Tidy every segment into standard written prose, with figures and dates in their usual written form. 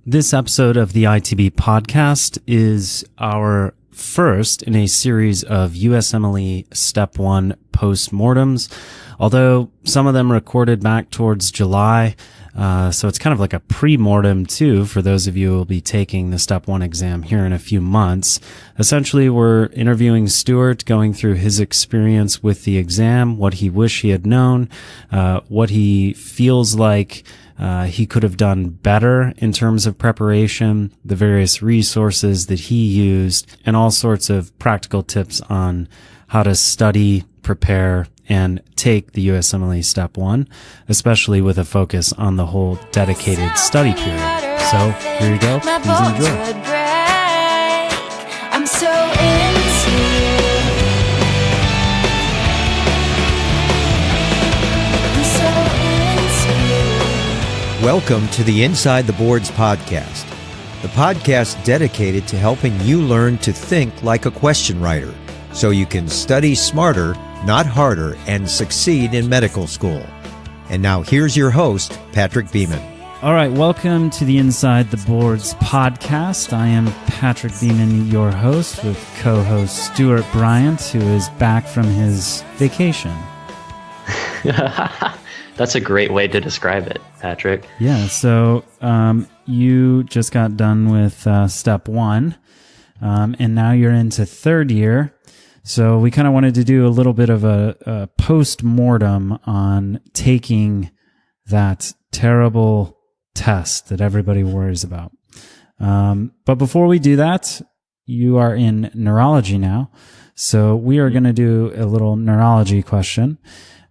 This episode of the ITB podcast is our first in a series of USMLE Step 1 post-mortems, although some of them recorded back towards July. So it's kind of like a pre-mortem too for those of you who will be taking the Step 1 exam here in a few months. Essentially, we're interviewing Stewart, going through his experience with the exam, what he wished he had known, what he feels like he could have done better in terms of preparation, the various resources that he used, and all sorts of practical tips on how to study, prepare, and take the USMLE Step 1, especially with a focus on the whole dedicated study period. So here you go. Please enjoy. I'm so into you. I'm so into you. Welcome to the Inside the Boards podcast, the podcast dedicated to helping you learn to think like a question writer so you can study smarter, not harder, and succeed in medical school. And now here's your host, Patrick Beeman. All right, welcome to the Inside the Boards podcast. I am Patrick Beeman, your host, with co-host Stewart Bryant, who is back from his vacation. That's a great way to describe it, Patrick. Yeah, so you just got done with Step 1, and now you're into third year. So we kind of wanted to do a little bit of a post-mortem on taking that terrible test that everybody worries about. But before we do that, you are in neurology now. So we are going to do a little neurology question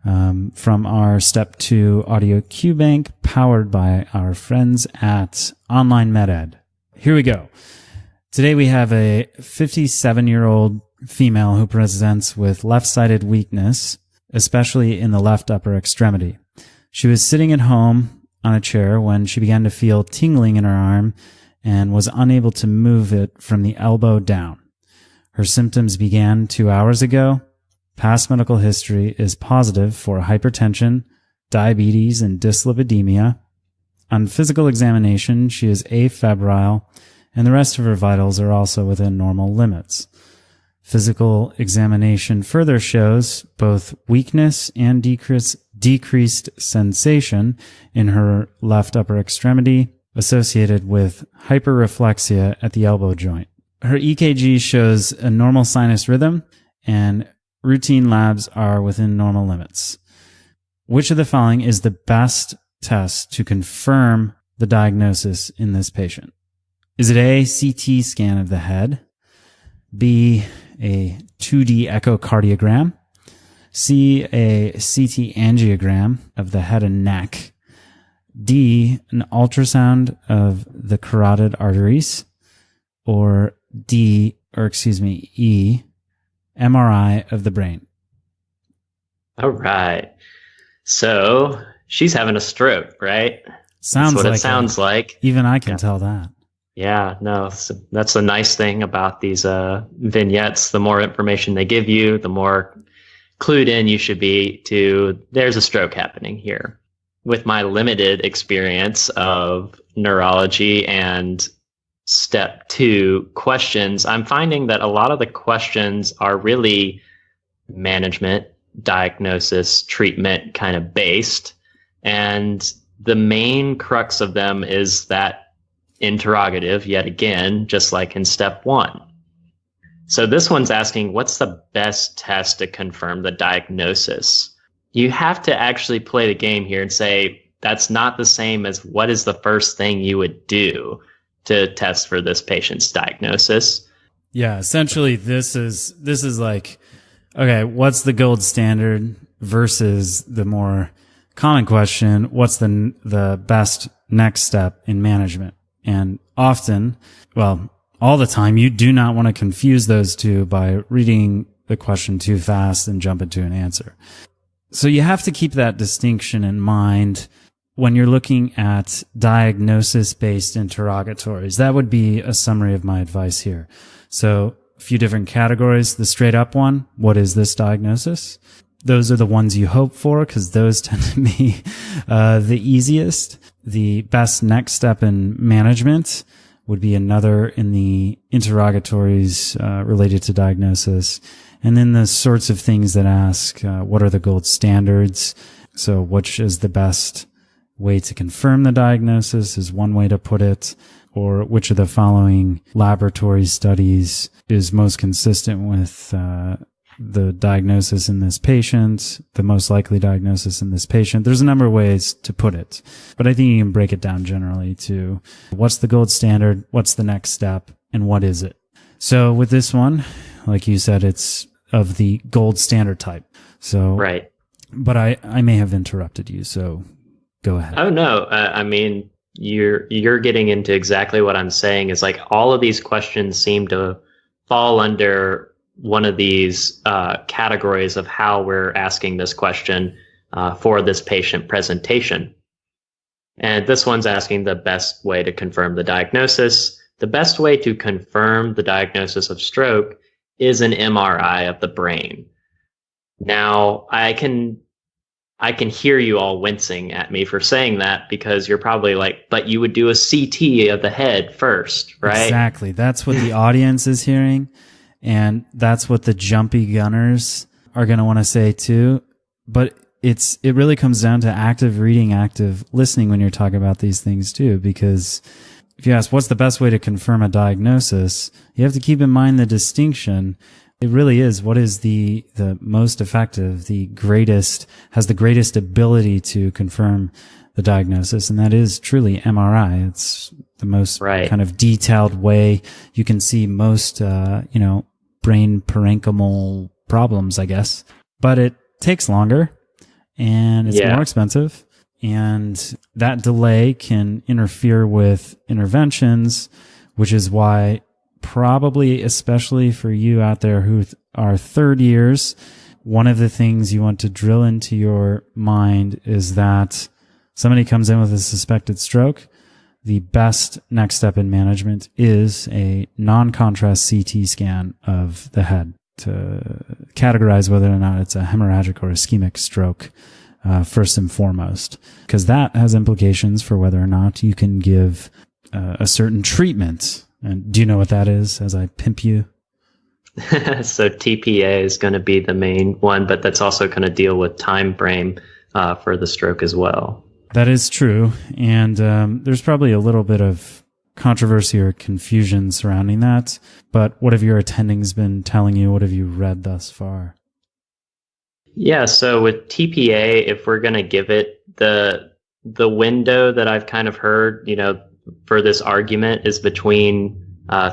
from our Step 2 audio Qbank, powered by our friends at Online MedEd. Here we go. Today we have a 57-year-old female who presents with left-sided weakness, especially in the left upper extremity. She was sitting at home on a chair when she began to feel tingling in her arm and was unable to move it from the elbow down. Her symptoms began 2 hours ago. Past medical history is positive for hypertension, diabetes, and dyslipidemia. On physical examination, she is afebrile, and the rest of her vitals are also within normal limits. Physical examination further shows both weakness and decreased sensation in her left upper extremity associated with hyperreflexia at the elbow joint. Her EKG shows a normal sinus rhythm, and routine labs are within normal limits. Which of the following is the best test to confirm the diagnosis in this patient? Is it A, CT scan of the head, B, a 2D echocardiogram, C, a CT angiogram of the head and neck, D, an ultrasound of the carotid arteries, or E, MRI of the brain? All right. So she's having a stroke, right? Sounds That's what like it sounds like. Even I can tell that. Yeah, no, so that's the nice thing about these vignettes. The more information they give you, the more clued in you should be to there's a stroke happening here. With my limited experience of neurology and Step 2 questions, I'm finding that a lot of the questions are really management, diagnosis, treatment kind of based. And the main crux of them is that interrogative, yet again, just like in Step 1. So this one's asking, what's the best test to confirm the diagnosis? You have to actually play the game here and say, that's not the same as what is the first thing you would do to test for this patient's diagnosis. Yeah, essentially this is like, okay, what's the gold standard versus the more common question, what's the best next step in management? And often, well, all the time, you do not want to confuse those two by reading the question too fast and jump into an answer. So you have to keep that distinction in mind when you're looking at diagnosis-based interrogatories. That would be a summary of my advice here. So a few different categories. The straight up one, what is this diagnosis? those are the ones you hope for because those tend to be the easiest. The best next step in management would be another in the interrogatories related to diagnosis. And then the sorts of things that ask, what are the gold standards? So which is the best way to confirm the diagnosis is one way to put it, or which of the following laboratory studies is most consistent with the diagnosis in this patient, the most likely diagnosis in this patient. There's a number of ways to put it, but I think you can break it down generally to what's the gold standard, what's the next step, and what is it. So with this one, like you said, it's of the gold standard type. So, right. But I may have interrupted you, so go ahead. Oh, no. I mean, you're getting into exactly what I'm saying is like all of these questions seem to fall under one of these categories of how we're asking this question for this patient presentation. And this one's asking the best way to confirm the diagnosis. The best way to confirm the diagnosis of stroke is an MRI of the brain. Now, I can hear you all wincing at me for saying that because you're probably like, but you would do a CT of the head first, right? Exactly. That's what the audience is hearing. And that's what the jumpy gunners are going to want to say too. But it really comes down to active reading, active listening when you're talking about these things too. Because if you ask what's the best way to confirm a diagnosis, you have to keep in mind the distinction. It really is what is the most effective, has the greatest ability to confirm the diagnosis. And that is truly MRI. It's the most kind of detailed way you can see most, brain parenchymal problems, I guess. But it takes longer and it's more expensive. And that delay can interfere with interventions, which is why probably, especially for you out there who are third years, one of the things you want to drill into your mind is that somebody comes in with a suspected stroke. The best next step in management is a non-contrast CT scan of the head to categorize whether or not it's a hemorrhagic or ischemic stroke, first and foremost, because that has implications for whether or not you can give a certain treatment. And do you know what that is as I pimp you? So TPA is going to be the main one, but that's also going to deal with time frame for the stroke as well. That is true. And there's probably a little bit of controversy or confusion surrounding that. But what have your attendings been telling you? What have you read thus far? Yeah, so with TPA, if we're going to give it the window that I've kind of heard, for this argument is between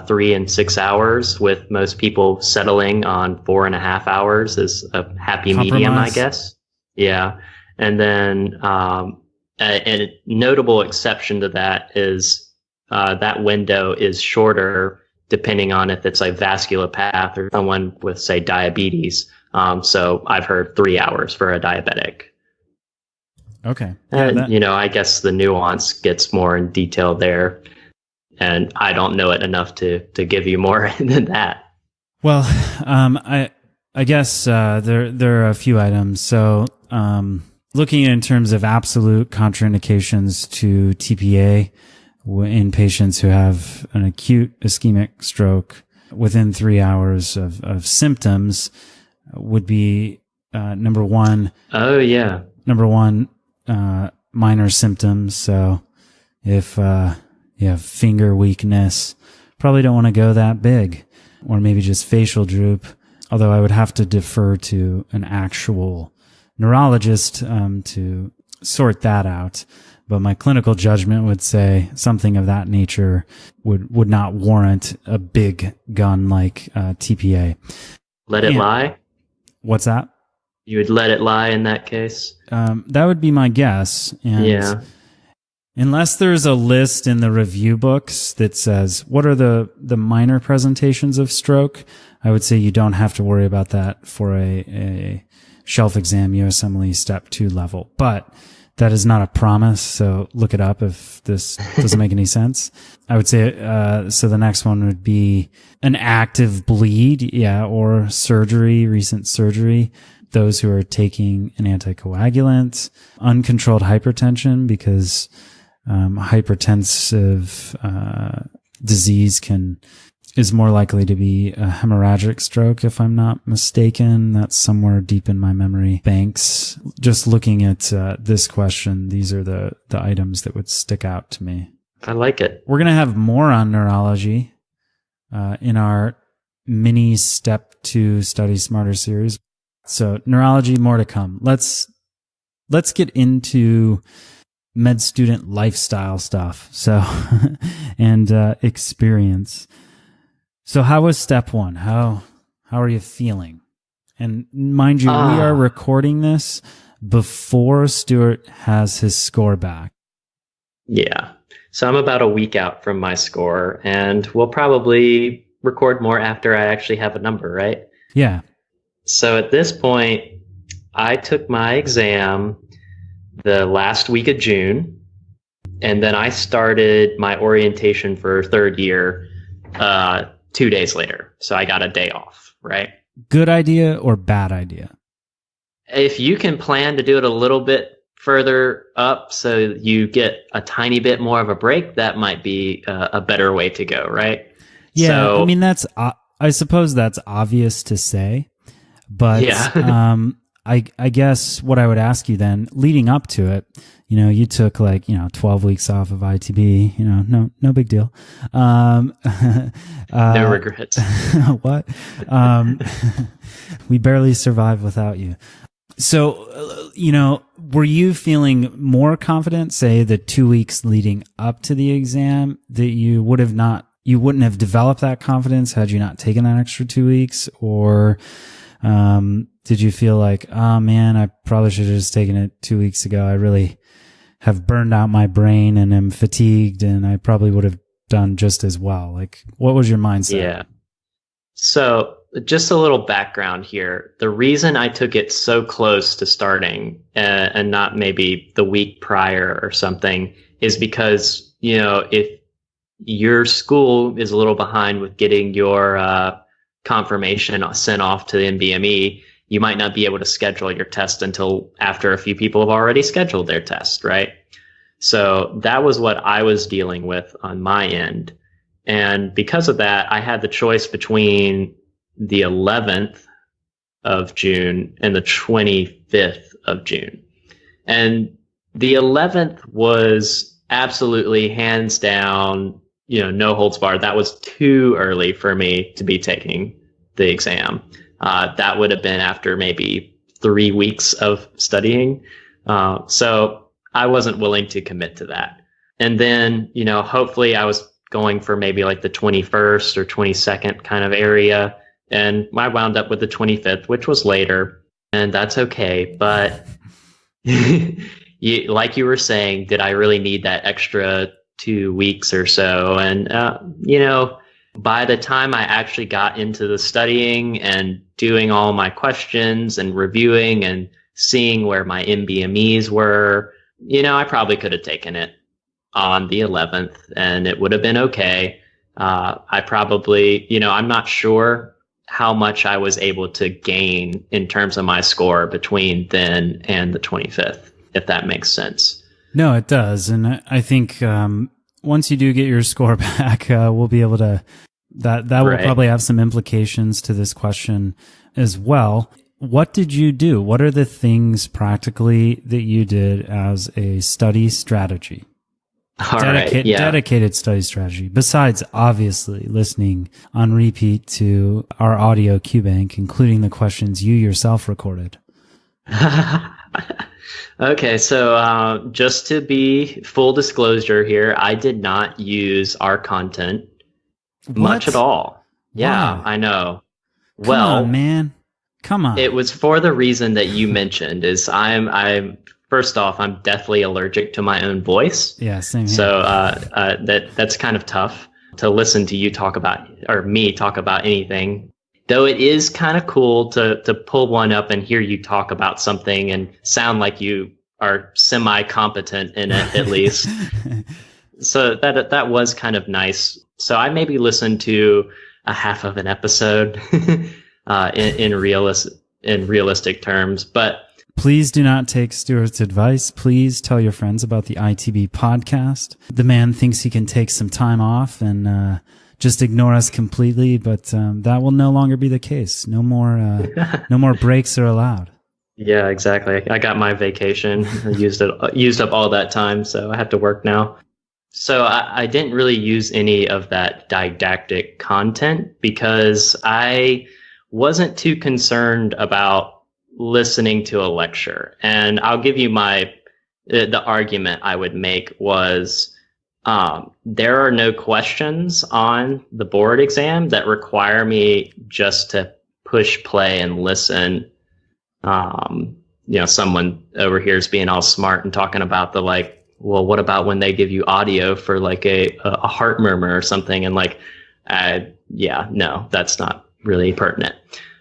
3 and 6 hours, with most people settling on 4.5 hours is a happy medium, I guess. Yeah. And then a notable exception to that is that window is shorter depending on if it's a vasculopath or someone with, say, diabetes. So I've heard 3 hours for a diabetic. Okay. And, I guess the nuance gets more in detail there. And I don't know it enough to give you more than that. Well, I guess there are a few items. So looking in terms of absolute contraindications to TPA in patients who have an acute ischemic stroke within 3 hours of symptoms would be number one. Oh, yeah. Number one, minor symptoms. So if you have finger weakness, probably don't want to go that big, or maybe just facial droop. Although I would have to defer to an actual neurologist to sort that out. But my clinical judgment would say something of that nature would not warrant a big gun like TPA. Let it lie? What's that? You would let it lie in that case? That would be my guess. And yeah. Unless there's a list in the review books that says, what are the minor presentations of stroke? I would say you don't have to worry about that for a shelf exam USMLE Step 2 level. But that is not a promise, so look it up if this doesn't make any sense. I would say, so the next one would be an active bleed, or surgery, recent surgery. those who are taking an anticoagulant, uncontrolled hypertension, because hypertensive disease is more likely to be a hemorrhagic stroke, if I'm not mistaken. That's somewhere deep in my memory banks. Just looking at this question, these are the items that would stick out to me. I like it. We're going to have more on neurology in our mini Step 2 Study Smarter series. So neurology, more to come. Let's get into med student lifestyle stuff. So, and experience. So how was step 1? How are you feeling? And mind you, we are recording this before Stewart has his score back. Yeah. So I'm about a week out from my score, and we'll probably record more after I actually have a number, right? Yeah. So at this point, I took my exam the last week of June, and then I started my orientation for third year 2 days later. So I got a day off, right? Good idea or bad idea? If you can plan to do it a little bit further up so you get a tiny bit more of a break, that might be a better way to go, right? Yeah, so, I mean, I suppose that's obvious to say, but yeah. I guess what I would ask you then, leading up to it, you took 12 weeks off of ITB, no big deal. No regrets. What? We barely survived without you. So, were you feeling more confident, say, the 2 weeks leading up to the exam, that you wouldn't have developed that confidence had you not taken that extra 2 weeks? Or did you feel like, oh man, I probably should have just taken it 2 weeks ago. I really have burned out my brain and am fatigued, and I probably would have done just as well. Like, what was your mindset? Yeah. So just a little background here. The reason I took it so close to starting and not maybe the week prior or something is because, if your school is a little behind with getting your confirmation sent off to the NBME, you might not be able to schedule your test until after a few people have already scheduled their test, right? So that was what I was dealing with on my end. And because of that, I had the choice between the 11th of June and the 25th of June. And the 11th was absolutely hands down, no holds barred. That was too early for me to be taking the exam. That would have been after maybe 3 weeks of studying. So I wasn't willing to commit to that. And then, hopefully I was going for maybe like the 21st or 22nd kind of area. And I wound up with the 25th, which was later, and that's okay. But like you were saying, did I really need that extra 2 weeks or so? And, by the time I actually got into the studying and doing all my questions and reviewing and seeing where my NBMEs were, I probably could have taken it on the 11th and it would have been okay. I probably, I'm not sure how much I was able to gain in terms of my score between then and the 25th, if that makes sense. No, it does. And I think once you do get your score back, we'll be able to, that will probably have some implications to this question as well. What did you do? What are the things practically that you did as a study strategy? Dedicated study strategy, besides obviously listening on repeat to our audio Qbank, including the questions you yourself recorded. Okay, so just to be full disclosure here, I did not use our content much at all. Yeah, Wow. I know. Come on, man. Come on. It was for the reason that you mentioned. Is I'm first off, I'm deathly allergic to my own voice. Yeah, same here. So that's kind of tough to listen to you talk about, or me talk about anything. Though it is kind of cool to pull one up and hear you talk about something and sound like you are semi-competent in it, at least. So that was kind of nice. So I maybe listened to a half of an episode in in realistic terms. But please do not take Stewart's advice. Please tell your friends about the ITB podcast. The man thinks he can take some time off and just ignore us completely, but that will no longer be the case. No more breaks are allowed. Yeah, exactly. I got my vacation. I used up all that time, so I have to work now. So I didn't really use any of that didactic content because I wasn't too concerned about listening to a lecture. And I'll give you the argument I would make was there are no questions on the board exam that require me just to push play and listen. Someone over here is being all smart and talking about well, what about when they give you audio for like a heart murmur or something? And no, that's not really pertinent.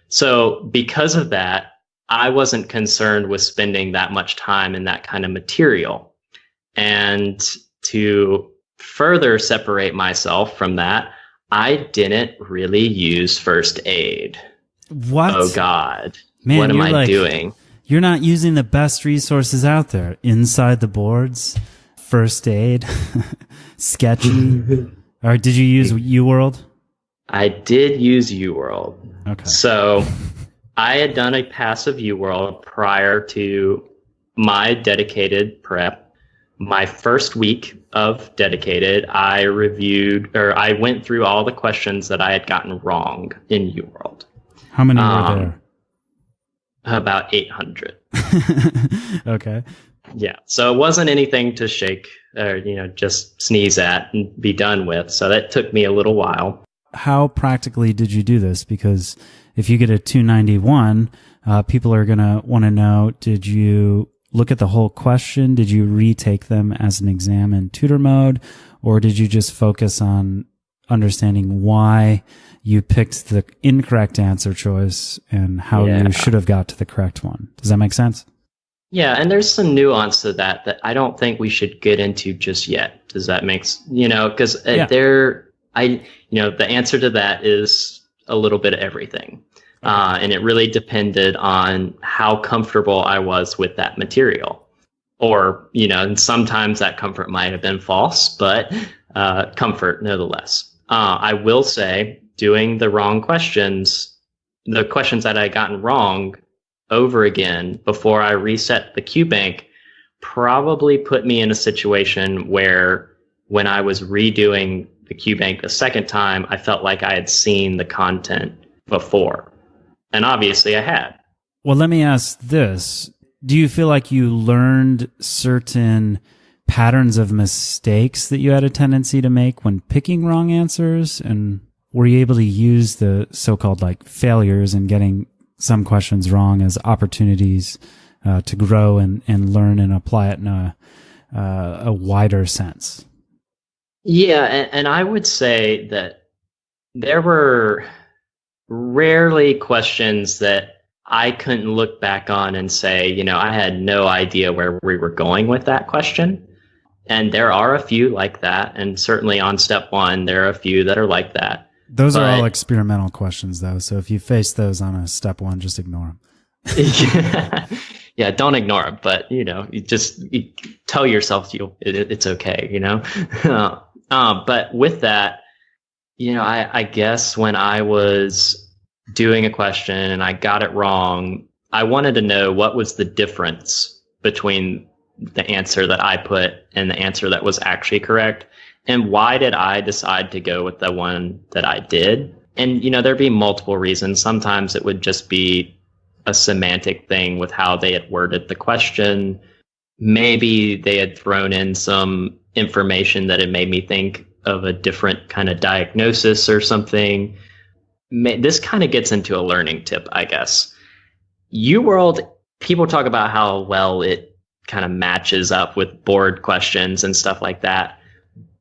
So because of that, I wasn't concerned with spending that much time in that kind of material. And to further separate myself from that, I didn't really use first aid. What? Oh God. Man, what am I doing? You're not using the best resources out there. InsideTheBoards, first aid, Sketchy. Or did you use UWorld? I did use UWorld. Okay. So I had done a passive UWorld prior to my dedicated prep. My first week of dedicated, I went through all the questions that I had gotten wrong in UWorld. How many were there? About 800. Okay. Yeah. So it wasn't anything to shake or, just sneeze at and be done with. So that took me a little while. How practically did you do this? Because if you get a 291, people are going to want to know, did you look at the whole question? Did you retake them as an exam in tutor mode? Or did you just focus on understanding why you picked the incorrect answer choice and how you should have got to the correct one? Does that make sense? Yeah, and there's some nuance to that I don't think we should get into just yet. Does that make because the answer to that is a little bit of everything. And it really depended on how comfortable I was with that material. Or, and sometimes that comfort might have been false, but comfort nonetheless. I will say, doing the wrong questions, the questions that I had gotten wrong over again before I reset the Qbank probably put me in a situation where when I was redoing the Qbank the second time, I felt like I had seen the content before. And obviously I had. Well, let me ask this. Do you feel like you learned certain patterns of mistakes that you had a tendency to make when picking wrong answers? And were you able to use the so-called failures and getting some questions wrong as opportunities to grow and learn and apply it in a wider sense? Yeah, and I would say that there were rarely questions that I couldn't look back on and say, I had no idea where we were going with that question. And there are a few like that. And certainly on step one, there are a few that are like that. Those are all experimental questions, though. So if you face those on a step one, just ignore them. Yeah, don't ignore them. But, you tell yourself it's okay, But with that, I guess when I was doing a question and I got it wrong, I wanted to know what was the difference between the answer that I put and the answer that was actually correct. And why did I decide to go with the one that I did? And, there'd be multiple reasons. Sometimes it would just be a semantic thing with how they had worded the question. Maybe they had thrown in some information that had made me think of a different kind of diagnosis or something. This kind of gets into a learning tip, I guess. UWorld, people talk about how well it kind of matches up with board questions and stuff like that.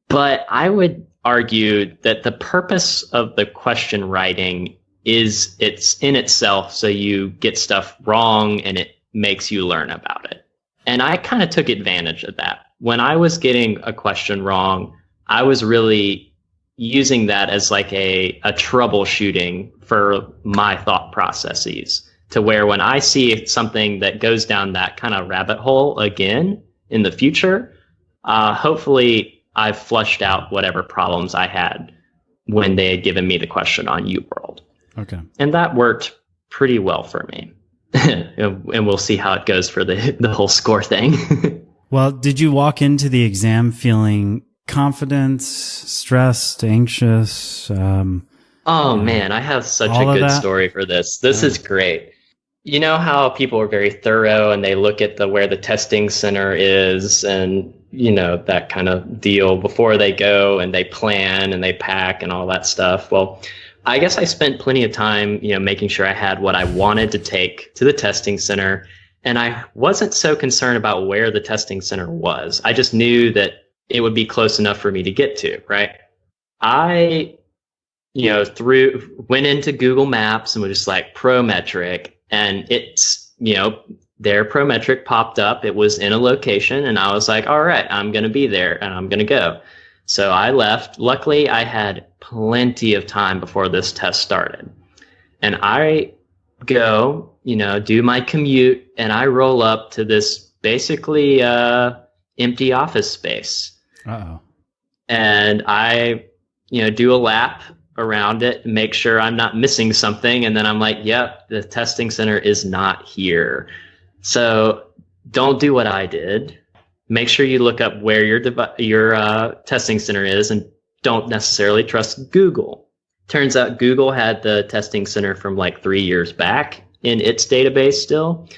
But I would argue that the purpose of the question writing is it's in itself so you get stuff wrong and it makes you learn about it. And I kind of took advantage of that. When I was getting a question wrong, I was really using that as a troubleshooting for my thought processes. to where when I see something that goes down that kind of rabbit hole again in the future, hopefully I've flushed out whatever problems I had when they had given me the question on UWorld. Okay. And that worked pretty well for me. And we'll see how it goes for the whole score thing. Well, did you walk into the exam feeling confident, stressed, anxious? Man, I have such a good story for this. This is great. You know how people are very thorough and they look at where the testing center is and, that kind of deal before they go, and they plan and they pack and all that stuff. Well, I guess I spent plenty of time, making sure I had what I wanted to take to the testing center. And I wasn't so concerned about where the testing center was. I just knew that it would be close enough for me to get to, right? I, went into Google Maps and was just like Prometric, and it's, their Prometric popped up. It was in a location, and I was like, all right, I'm going to be there and I'm going to go. So I left. Luckily, I had plenty of time before this test started. And I go, do my commute, and I roll up to this basically empty office space. Uh-oh. And I, do a lap around it and make sure I'm not missing something. And then I'm like, yep, the testing center is not here. So don't do what I did. Make sure you look up where your testing center is, and don't necessarily trust Google. Turns out Google had the testing center from like 3 years back in its database still.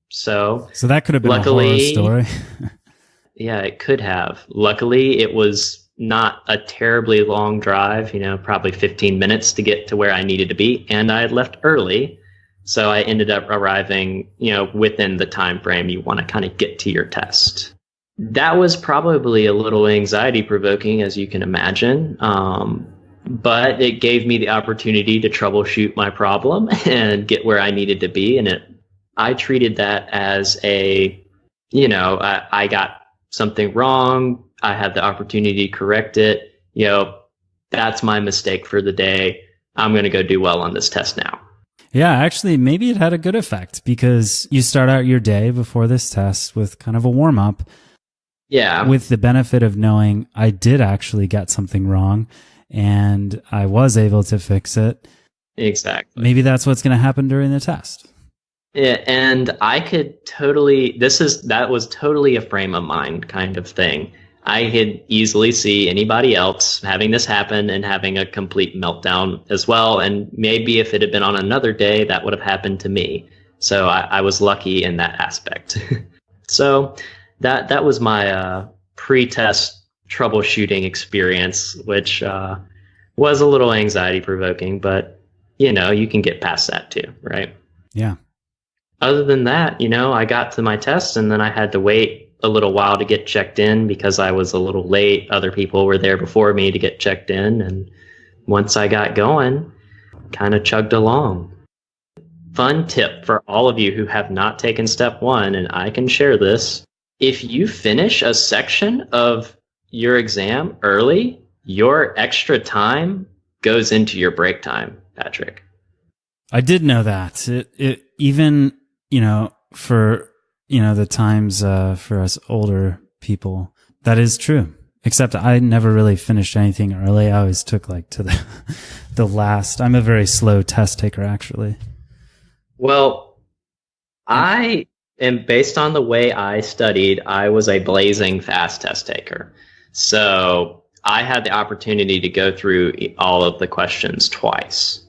So that could have been a horror story. Yeah, it could have. Luckily, it was not a terribly long drive, probably 15 minutes to get to where I needed to be. And I had left early. So I ended up arriving, within the time frame you want to kind of get to your test. That was probably a little anxiety provoking, as you can imagine. But it gave me the opportunity to troubleshoot my problem and get where I needed to be. And I treated that as I got something wrong. I had the opportunity to correct it. That's my mistake for the day. I'm going to go do well on this test now. Yeah, actually, maybe it had a good effect, because you start out your day before this test with kind of a warm up. Yeah. With the benefit of knowing I did actually get something wrong and I was able to fix it. Exactly. Maybe that's what's going to happen during the test. Yeah, and I could totally, that was totally a frame of mind kind of thing. I could easily see anybody else having this happen and having a complete meltdown as well. And maybe if it had been on another day, that would have happened to me. So I was lucky in that aspect. So that was my pre-test troubleshooting experience, which was a little anxiety provoking, but you can get past that too, right? Yeah. Other than that, I got to my test, and then I had to wait a little while to get checked in because I was a little late. Other people were there before me to get checked in, and once I got going, kind of chugged along. Fun tip for all of you who have not taken step 1, and I can share this. If you finish a section of your exam early, your extra time goes into your break time, Patrick. I did know that. It even, for, the times for us older people, that is true. Except I never really finished anything early. I always took to the last. I'm a very slow test taker, actually. Well, I am, based on the way I studied, I was a blazing fast test taker. So I had the opportunity to go through all of the questions twice.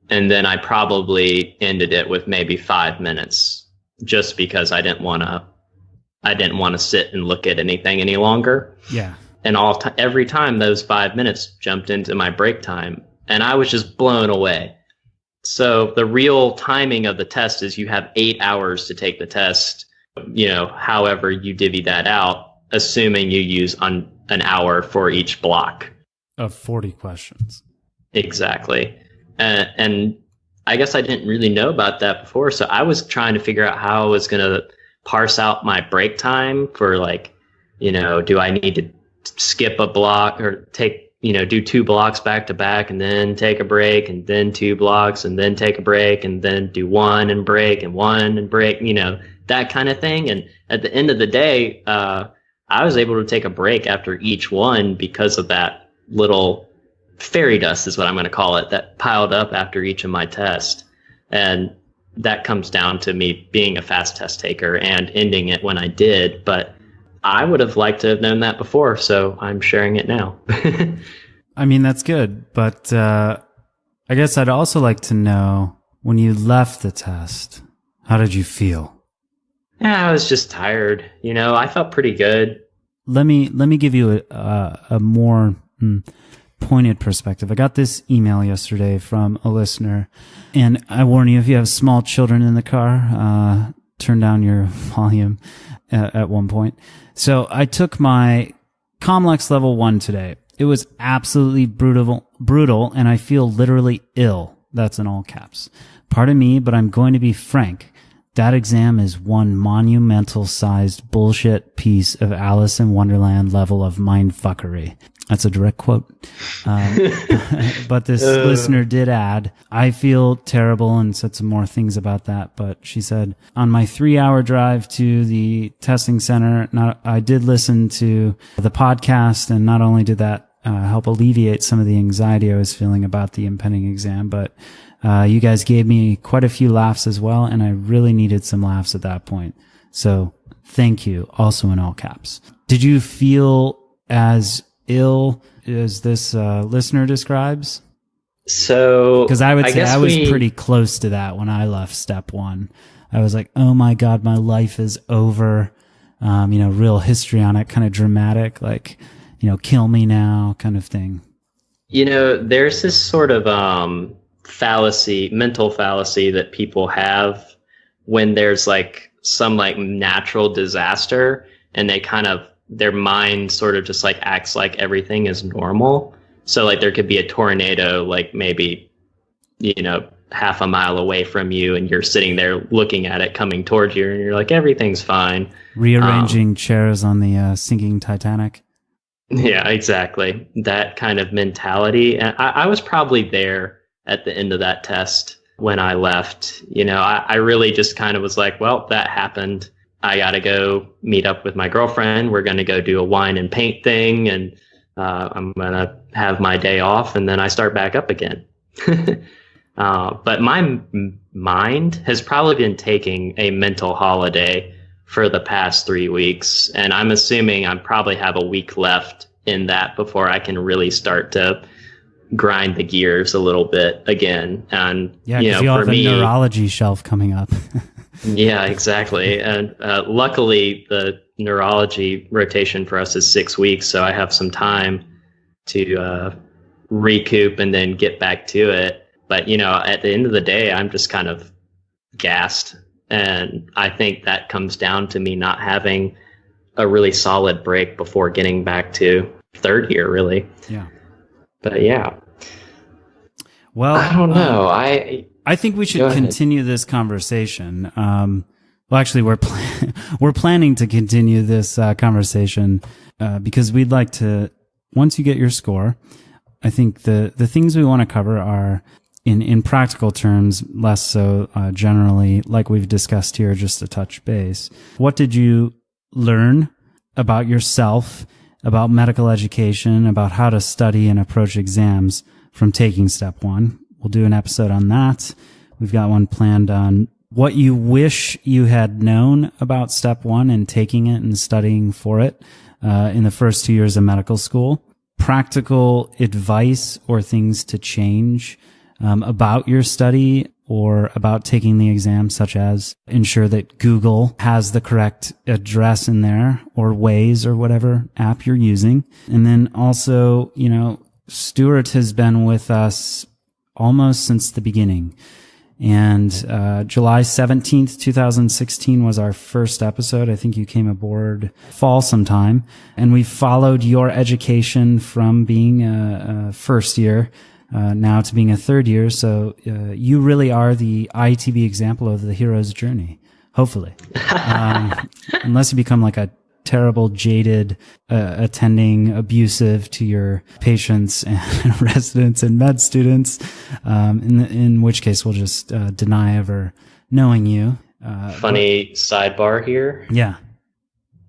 And then I probably ended it with maybe 5 minutes, just because I didn't want to sit and look at anything any longer. Yeah. And every time those 5 minutes jumped into my break time, and I was just blown away. So the real timing of the test is you have 8 hours to take the test, however you divvy that out, assuming you use an hour for each block. Of 40 questions. Exactly. And I guess I didn't really know about that before. So I was trying to figure out how I was going to parse out my break time for do I need to skip a block or take do 2 blocks back to back and then take a break and then 2 blocks and then take a break and then do 1 and break and 1 and break, that kind of thing. And at the end of the day, I was able to take a break after each one because of that little fairy dust is what I'm going to call it, that piled up after each of my tests. And that comes down to me being a fast test taker and ending it when I did. But I would have liked to have known that before, so I'm sharing it now. I mean, that's good. But I guess I'd also like to know, when you left the test, how did you feel? Yeah, I was just tired. I felt pretty good. Let me give you a more pointed perspective. I got this email yesterday from a listener, and I warn you, if you have small children in the car, turn down your volume at one point. So I took my Comlex level 1 today. It was absolutely brutal, and I feel literally ill. That's in all caps. Pardon me, but I'm going to be frank. That exam is one monumental-sized bullshit piece of Alice in Wonderland level of mindfuckery. That's a direct quote. But this listener did add, I feel terrible, and said some more things about that. But she said, on my 3-hour drive to the testing center, I did listen to the podcast, and not only did that help alleviate some of the anxiety I was feeling about the impending exam, but you guys gave me quite a few laughs as well, and I really needed some laughs at that point. So thank you, also in all caps. Did you feel as ill as this listener describes? So, because I would say I was pretty close to that when I left step 1. I was like, oh my God, my life is over. Real histrionic, kind of dramatic, like, kill me now kind of thing. There's this sort of mental fallacy that people have when there's like some like natural disaster, and their mind sort of just like acts like everything is normal. So like there could be a tornado, like maybe, half a mile away from you, and you're sitting there looking at it coming towards you, and you're like, everything's fine. Rearranging chairs on the sinking Titanic. Yeah, exactly. That kind of mentality. And I was probably there at the end of that test when I left. I really just kind of was like, well, that happened. I got to go meet up with my girlfriend. We're going to go do a wine and paint thing, and I'm going to have my day off, and then I start back up again. But my mind has probably been taking a mental holiday for the past 3 weeks, and I'm assuming I probably have a week left in that before I can really start to grind the gears a little bit again. And yeah, because you have a neurology shelf coming up. Yeah, exactly. And luckily, the neurology rotation for us is 6 weeks, so I have some time to recoup and then get back to it. But at the end of the day, I'm just kind of gassed. And I think that comes down to me not having a really solid break before getting back to third year, really. Yeah. But yeah. Well, I don't know. I think we should continue this conversation. Well, actually, we're planning to continue this conversation because we'd like to, once you get your score, I think the things we want to cover are, in practical terms, less so generally, like we've discussed here, just a touch base. What did you learn about yourself, about medical education, about how to study and approach exams from taking step 1? We'll do an episode on that. We've got one planned on what you wish you had known about step 1 and taking it and studying for it in the first 2 years of medical school. Practical advice or things to change about your study or about taking the exam, such as ensure that Google has the correct address in there, or Waze, or whatever app you're using. And then also, Stewart has been with us almost since the beginning. And July 17th, 2016 was our first episode. I think you came aboard fall sometime. And we followed your education from being a first year now to being a third year. So you really are the ITB example of the hero's journey, hopefully. Unless you become like a terrible, jaded, attending, abusive to your patients and residents and med students, in which case we'll just deny ever knowing you. Funny sidebar here. Yeah.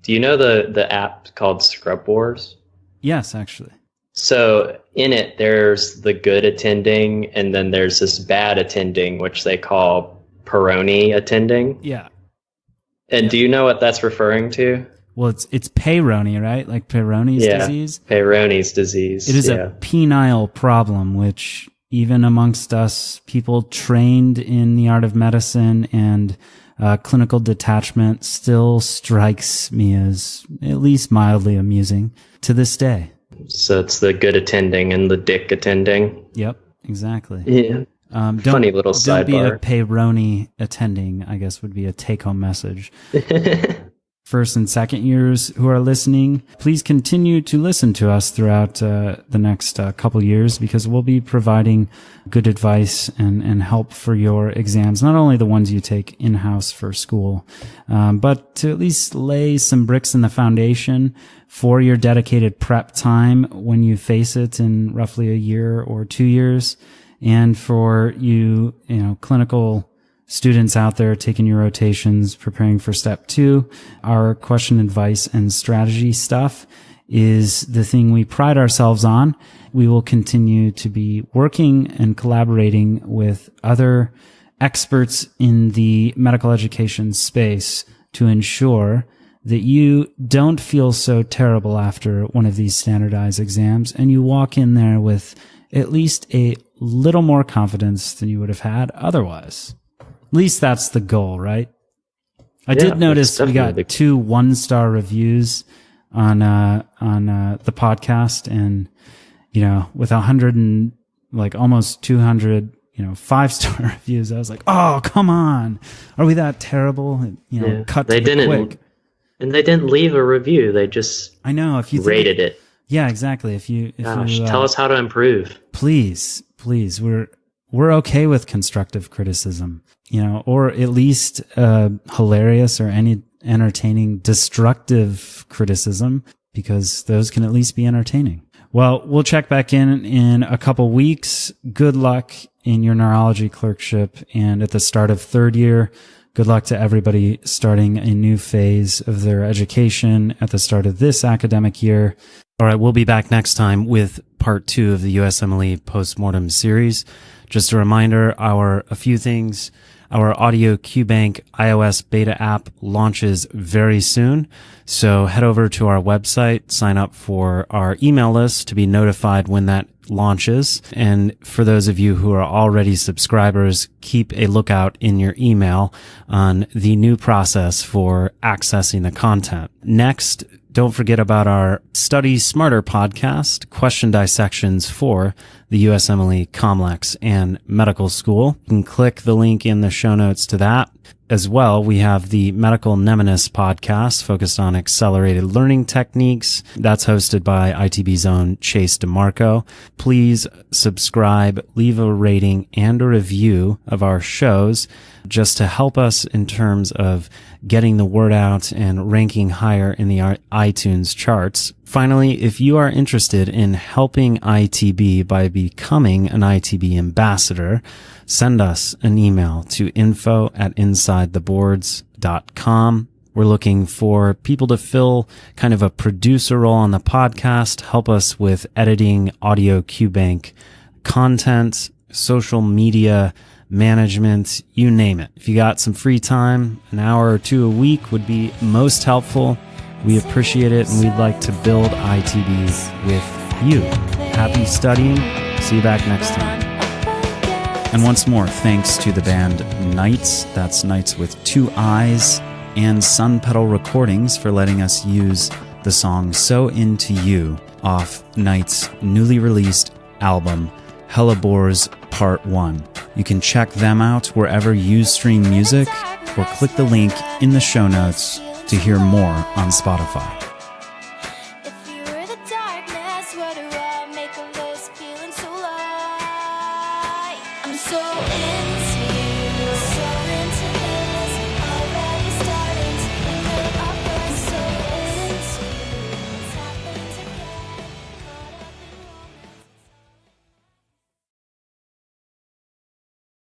Do you know the app called Scrub Wars? Yes, actually. So in it, there's the good attending, and then there's this bad attending, which they call Peyronie attending. Yeah. And do you know what that's referring to? Well, it's Peyronie, right? Like Peyronie's disease? Peyronie's disease. It is a penile problem, which even amongst us, people trained in the art of medicine and clinical detachment, still strikes me as at least mildly amusing to this day. So it's the good attending and the dick attending. Yep, exactly. Yeah. Funny little sidebar. Don't be a Peyronie attending, I guess would be a take-home message. First and second years who are listening, please continue to listen to us throughout the next couple years, because we'll be providing good advice and help for your exams, not only the ones you take in-house for school, but to at least lay some bricks in the foundation for your dedicated prep time when you face it in roughly a year or 2 years. And for you clinical students out there taking your rotations, preparing for step 2, our question, advice, and strategy stuff is the thing we pride ourselves on. We will continue to be working and collaborating with other experts in the medical education space to ensure that you don't feel so terrible after one of these standardized exams, and you walk in there with at least a little more confidence than you would have had otherwise. At least that's the goal, right? I did notice we got 2 1-star reviews on the podcast, and with 100 and almost 200 5-star reviews, I was like, oh, come on, are we that terrible? Cut to the quick. And they didn't leave a review. They just if you rated it. Yeah, exactly. If you tell us how to improve, please, we're okay with constructive criticism, or at least hilarious or any entertaining destructive criticism, because those can at least be entertaining. Well, we'll check back in a couple weeks. Good luck in your neurology clerkship, and at the start of 3rd year. Good luck to everybody starting a new phase of their education at the start of this academic year. All right, we'll be back next time with part 2 of the USMLE Postmortem series. Just a reminder, a few things. Our audio Qbank iOS beta app launches very soon. So head over to our website, sign up for our email list to be notified when that launches. And for those of you who are already subscribers, keep a lookout in your email on the new process for accessing the content. Next, don't forget about our Study Smarter podcast, question dissections for the USMLE Comlex and Medical School. You can click the link in the show notes to that. As well, we have the Medical Mnemonist podcast focused on accelerated learning techniques. That's hosted by ITB's own Chase DeMarco. Please subscribe, leave a rating and a review of our shows just to help us in terms of getting the word out and ranking higher in the iTunes charts. Finally, if you are interested in helping ITB by becoming an ITB ambassador, send us an email to info@InsideTheBoards.com. We're looking for people to fill kind of a producer role on the podcast, help us with editing audio Qbank content, social media management, you name it. If you got some free time, an hour or 2 a week would be most helpful. We appreciate it, and we'd like to build ITB with you. Happy studying. See you back next time. And once more, thanks to the band Knights, that's Knights with 2 Eyes, and Sun Pedal Recordings for letting us use the song So Into You off Knights' newly released album, Hellebores Part 1. You can check them out wherever you stream music, or click the link in the show notes to hear more on Spotify.